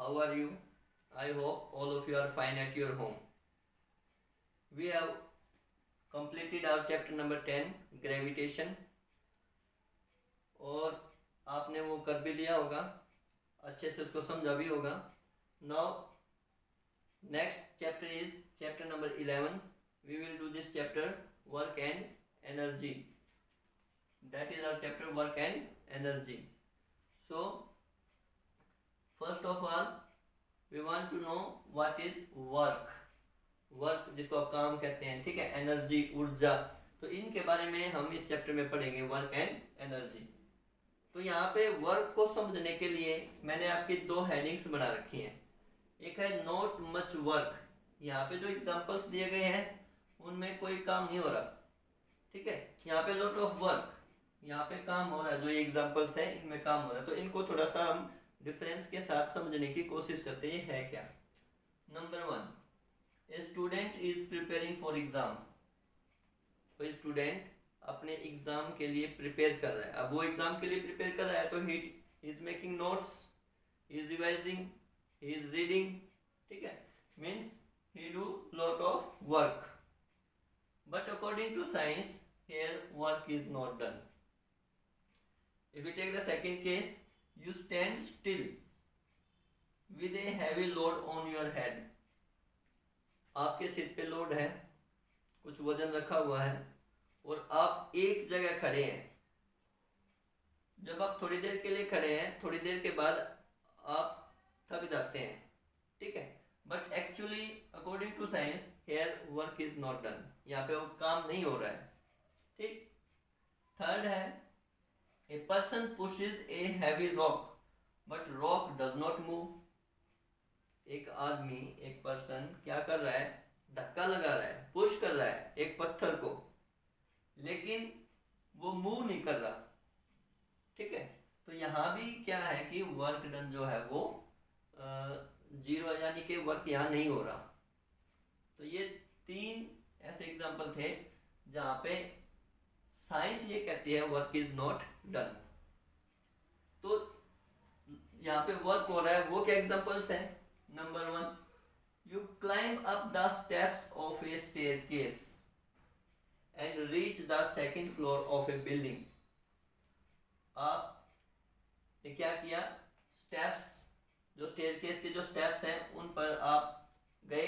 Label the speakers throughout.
Speaker 1: How are you? I hope all of you are fine at your home. We have completed our chapter number 10, gravitation, और आपने वो कर भी लिया होगा, अच्छे से उसको समझा भी होगा. Now next chapter is chapter number 11. We will do this chapter, work and energy. That is our chapter, work and energy. So first of all we want to know what is work. Work जिसको आप काम कहते हैं, ठीक है, energy, ऊर्जा, तो इनके बारे में हम इस चैप्टर में पढ़ेंगे, वर्क एंड एनर्जी. तो यहाँ पे वर्क को समझने के लिए मैंने आपकी दो हेडिंग्स बना रखी हैं. एक है नॉट मच वर्क. यहाँ पे जो एग्जांपल्स दिए गए हैं उनमें कोई काम नहीं हो रहा, ठीक है. यहाँ पे लॉट ऑफ वर्क, यहाँ पे काम हो रहा है. जो ये एग्जांपल्स हैं इनमें काम हो रहा है. तो इनको थोड़ा सा हम डिफरेंस के साथ समझने की कोशिश करते हैं. ये है क्या? Number 1, a student is preparing for exam. कोई स्टूडेंट अपने एग्जाम के लिए प्रिपेयर कर रहा है. अब वो एग्जाम के लिए प्रिपेयर कर रहा है तो he is making notes, he is revising, he is reading, ठीक है. Means he do lot of work. But according to science here work is not done. If we take the second case, you stand still with a heavy load on your head. आपके सिर पे load है, कुछ वजन रखा हुआ है और आप एक जगह खड़े हैं. जब आप थोड़ी देर के लिए खड़े हैं, थोड़ी देर के बाद आप थक जाते हैं, ठीक है. But actually according to science here work is not done. यहाँ पे वो काम नहीं हो रहा है, ठीक. थर्ड है, a person pushes a heavy rock but rock does not move. एक आदमी, एक पर्सन क्या कर रहा है? धक्का लगा रहा है, पुश कर रहा है एक पत्थर को, लेकिन वो मूव नहीं कर रहा, ठीक है. तो यहाँ भी क्या है कि वर्क डन जो है वो जीरो, यानी कि वर्क यहाँ नहीं हो रहा. तो ये 3 ऐसे एग्जाम्पल थे जहाँ पे साइंस ये कहती है वर्क इज नॉट डन. तो यहाँ पे वर्क हो रहा है, वो क्या एग्जांपल्स हैं? Number 1, you climb up the steps of A staircase and reach the second floor of A building. आप ने क्या किया? स्टेप्स, जो स्टेयरकेस के जो स्टेप्स हैं उन पर आप गए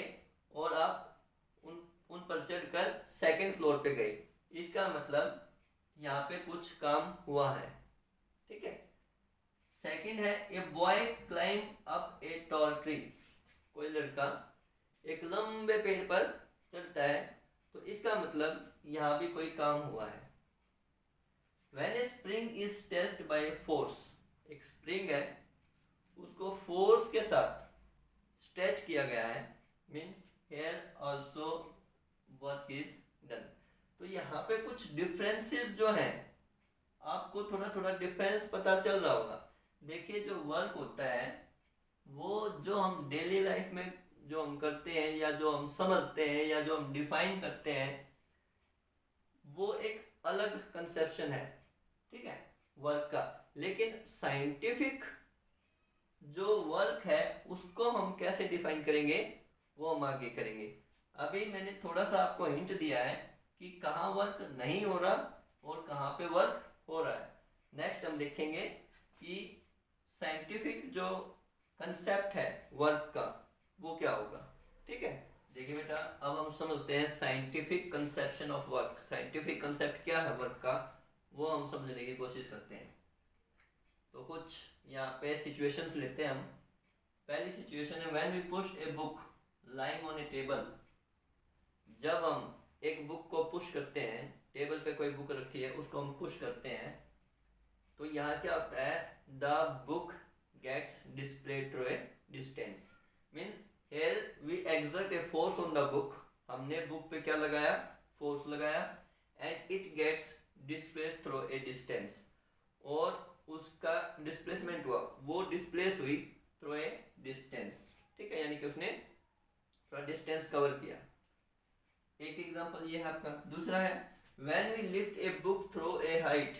Speaker 1: और आप उन पर चढ़कर सेकंड फ्लोर पे गए. इसका मतलब यहाँ पे कुछ काम हुआ है, ठीक है. सेकंड है, a boy climb up a tall tree. कोई लड़का एक लंबे पेड़ पर चढ़ता है, तो इसका मतलब यहाँ भी कोई काम हुआ है. When A spring is stretched by force. एक स्प्रिंग है, उसको फोर्स के साथ स्ट्रेच किया गया है, means here also work is done. तो यहाँ पे कुछ डिफरेंसेस जो हैं, आपको थोड़ा थोड़ा डिफरेंस पता चल रहा होगा. देखिए, जो वर्क होता है वो जो हम डेली लाइफ में जो हम करते हैं या जो हम समझते हैं या जो हम डिफाइन करते हैं, वो एक अलग कंसेप्शन है, ठीक है, वर्क का. लेकिन साइंटिफिक जो वर्क है उसको हम कैसे डिफाइन करेंगे वो हम आगे करेंगे. अभी मैंने थोड़ा सा आपको हिंट दिया है कि कहाँ वर्क नहीं हो रहा और कहाँ पे वर्क हो रहा है. नेक्स्ट हम देखेंगे कि साइंटिफिक जो कंसेप्ट है वर्क का वो क्या होगा, ठीक है. देखिए बेटा, अब हम समझते हैं scientific conception of work. Scientific concept क्या है वर्क का, वो हम समझने की कोशिश करते हैं. तो कुछ यहाँ पे सिचुएशंस लेते हैं हम. पहली सिचुएशन है, when we push a book lying on a table. जब हम एक बुक को पुश करते हैं, टेबल पे कोई बुक रखी है उसको हम पुश करते हैं, तो यहाँ क्या होता है? The book gets displaced through a distance. Means here we exert a force on the book. हमने बुक पे क्या लगाया? फोर्स लगाया. And it gets displace through a distance. और उसका डिस्प्लेसमेंट हुआ, वो डिस्प्लेस हुई थ्रू ए डिस्टेंस, ठीक है, यानी कि उसने थोड़ा डिस्टेंस कवर किया. एक एग्जांपल ये है आपका. दूसरा है, when we lift a book through a height.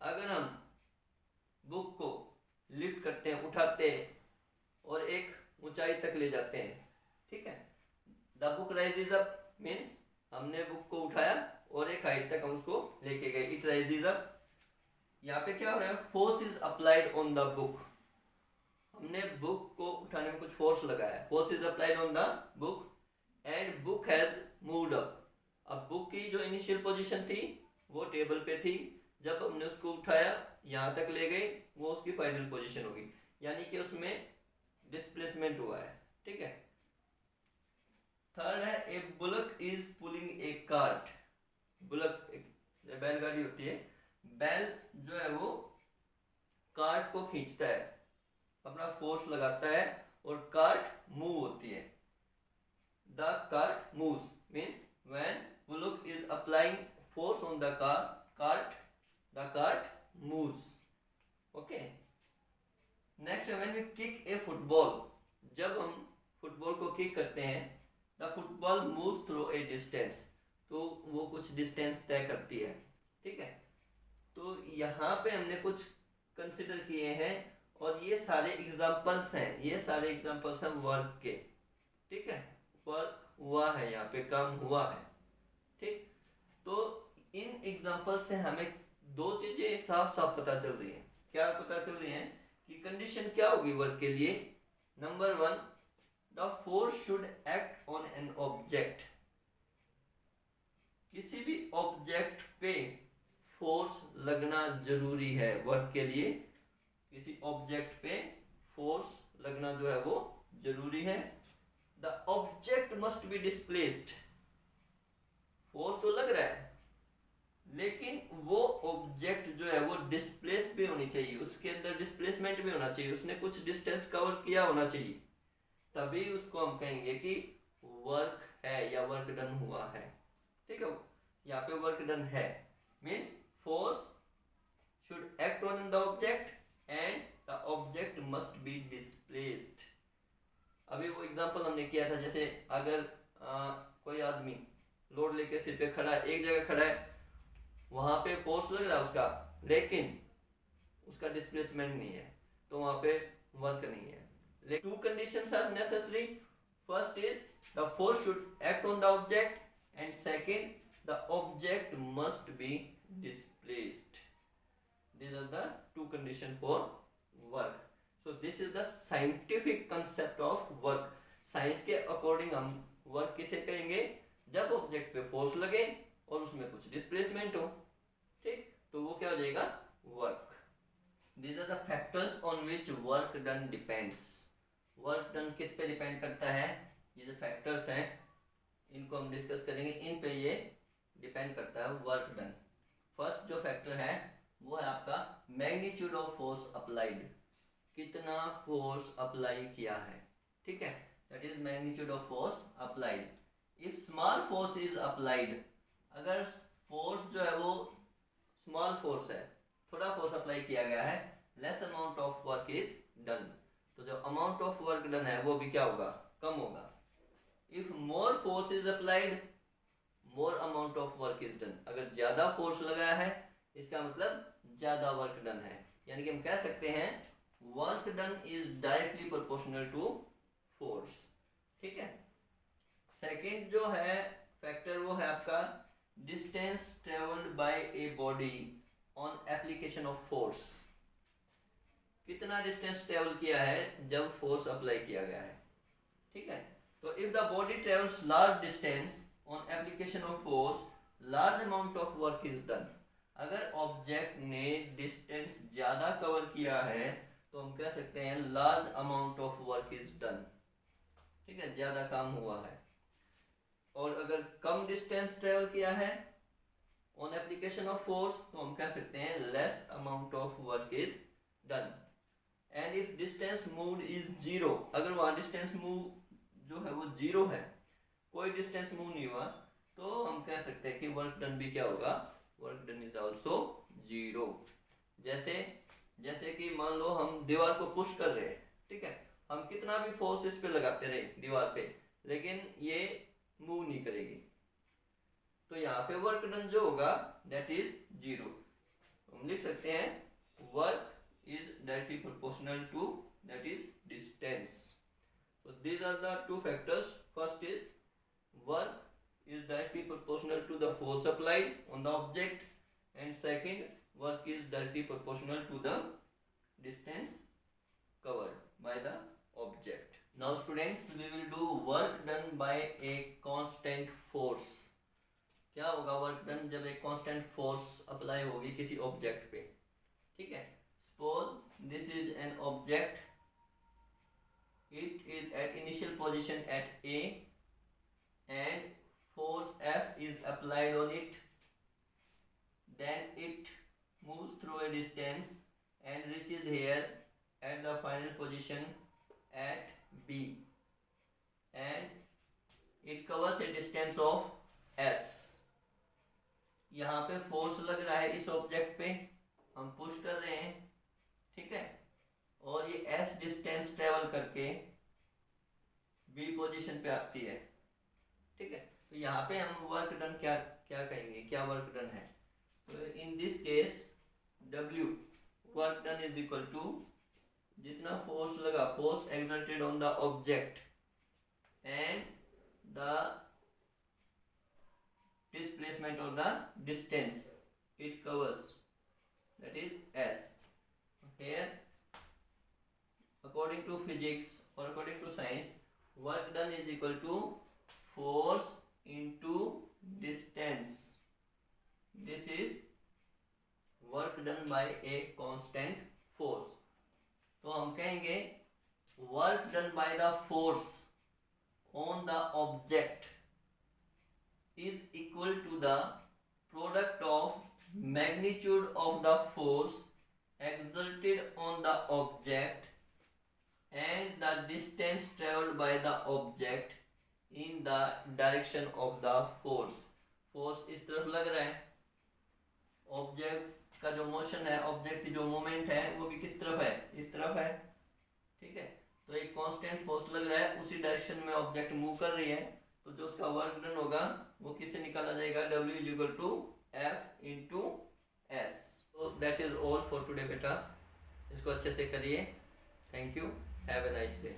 Speaker 1: अगर हम बुक को लिफ्ट करते हैं, उठाते हैं और एक ऊंचाई तक ले जाते हैं, ठीक है। The book rises up means हमने बुक को उठाया और एक हाइट तक हम उसको लेके गए, इट राइजेज अप। यहाँ पे क्या हो रहा है, force is applied on the book, हमने बुक को उठाने में कुछ फोर्स लगाया, force is applied on the book and book has moved up. अब बुक की जो इनिशियल पोजीशन थी वो टेबल पे थी, जब हमने उसको उठाया यहाँ तक ले गए वो उसकी फाइनल पोजीशन होगी, यानी कि उसमें डिस्प्लेसमेंट हुआ है, ठीक है। थर्ड है a bullock is pulling a cart. Bullock एक बैलगाड़ी होती है, बैल जो है वो कार्ट को खींचता है, अपना फोर्स लगाता है और कार्ट मूव होती है। The cart moves means when bullock is applying force on the cart, the cart moves. Okay, next when we kick a football, जब हम फुटबॉल को किक करते हैं, the football moves through a distance, तो वो कुछ डिस्टेंस तय करती है, ठीक है। तो यहाँ पे हमने कुछ कंसिडर किए हैं और ये सारे एग्जांपल्स हैं, ये सारे एग्जांपल्स हैं वर्क के, ठीक है। वर्क हुआ है, यहाँ पे काम हुआ है, ठीक। तो इन एग्जांपल से हमें दो चीजें साफ साफ पता चल रही है। क्या पता चल रही है कि कंडीशन क्या होगी वर्क के लिए। Number 1, the force should act on an object, किसी भी ऑब्जेक्ट पे फोर्स लगना जरूरी है वर्क के लिए, किसी ऑब्जेक्ट पे फोर्स लगना जो है वो जरूरी है। The object must be displaced, force तो लग रहा है लेकिन वो ऑब्जेक्ट जो है वो डिस्प्लेस्ड भी होनी चाहिए, उसके अंदर डिस्प्लेसमेंट भी होना चाहिए, उसने कुछ डिस्टेंस कवर किया होना चाहिए, तभी उसको हम कहेंगे कि वर्क है या वर्क डन हुआ है, ठीक है। यहाँ पे वर्क डन है means force should act on the object and the object must be displaced. अभी वो एग्जांपल हमने किया था, जैसे अगर कोई आदमी लोड लेके सिर पे खड़ा है, एक जगह खड़ा है, वहां पे फोर्स लग रहा है उसका, लेकिन उसका डिस्प्लेसमेंट नहीं है, तो वहां पे वर्क नहीं है। लेकिन two conditions are necessary, first is the force should act on the object and second the object must be displaced. These are the two conditions for work. So this is the scientific concept of work. Science के according हम work किसे कहेंगे, जब object पे force लगे और उसमें कुछ डिस्प्लेसमेंट हो, ठीक, तो वो क्या हो जाएगा, work. These are the factors on which work done depends. Work done किस पे डिपेंड करता है, ये जो फैक्टर्स हैं इनको हम डिस्कस करेंगे, इन पे ये डिपेंड करता है वर्क डन। फर्स्ट जो फैक्टर है वो है आपका मैग्नीट्यूड ऑफ फोर्स अप्लाइड, कितना फोर्स अप्लाई किया है, ठीक है, that is magnitude of force applied. If small force is applied, अगर फोर्स जो है वो स्मॉल फोर्स है, थोड़ा फोर्स अप्लाई किया गया है, less amount of work is done, तो जो अमाउंट ऑफ वर्क डन है वो भी क्या होगा, कम होगा। If more force is applied, more amount of work is done, अगर ज्यादा फोर्स लगाया है इसका मतलब ज्यादा वर्क डन है, यानी कि हम कह सकते हैं work done is directly proportional to force, ठीक है। सेकंड जो है फैक्टर वो है आपका distance travelled by a body on application of force, कितना डिस्टेंस ट्रेवल किया है जब फोर्स अप्लाई किया गया है, ठीक है। तो if the body travels large distance on application of force, large amount of work is done, अगर ऑब्जेक्ट ने डिस्टेंस ज्यादा कवर किया है तो हम कह सकते हैं large amount of work is done, ठीक है, ज्यादा काम हुआ है। और अगर कम डिस्टेंस ट्रेवल किया है ऑन एप्लीकेशन ऑफ फोर्स तो हम कह सकते हैं less amount of work is done. And if distance moved is zero, अगर वहां डिस्टेंस मूव जो है वो जीरो है, कोई डिस्टेंस मूव नहीं हुआ, तो हम कह सकते हैं कि वर्क डन भी क्या होगा, work done is also zero. जैसे कि मान लो हम दीवार को पुश कर रहे हैं, ठीक है, हम कितना भी फोर्स इस पे लगाते रहे दीवार पे, लेकिन ये मूव नहीं करेगी, तो यहाँ पे वर्क डन जो होगा दैट इज जीरो। हम लिख सकते हैं work is directly proportional to that is distance. So these are the two factors. First is work is directly proportional to the force applied on the object, and second, work is directly proportional to the distance covered by the object. Now students, we will do work done by a constant force. क्या होगा work done जब एक constant force apply होगी किसी object पे, ठीक है. Suppose this is an object, it is at initial position at A and force F is applied on it, then it moves through a distance and reaches here at the final position at B, and it covers a distance of S. यहाँ पे force लग रहा है इस object पे, हम push कर रहे हैं, ठीक है, और ये S डिस्टेंस ट्रेवल करके B पोजीशन पे आती है, ठीक है. तो यहाँ पे हम वर्क डन क्या क्या कहेंगे, क्या वर्क डन है. तो in this case W work done is equal to जितना फोर्स लगा, force exerted on the object and the displacement of the distance it covers, that is S. Here according to physics or according to science, work done is equal to force into distance. This is work done by a constant force. तो हम कहेंगे work done by the force on the object is equal to the product of magnitude of the force exerted on the object and the distance traveled by the object in the direction of the force. Force इस तरफ लग रहा है, object का जो motion है, object की जो मूवमेंट है वो भी किस तरफ है, इस तरफ है, ठीक है. तो एक कांस्टेंट फोर्स लग रहा है, उसी डायरेक्शन में ऑब्जेक्ट मूव कर रही है, तो जो उसका वर्क डन होगा वो किससे निकाला जाएगा, W is equal to F into S. तो that is all for today बेटा, इसको अच्छे से करिए. Thank you, have a nice day.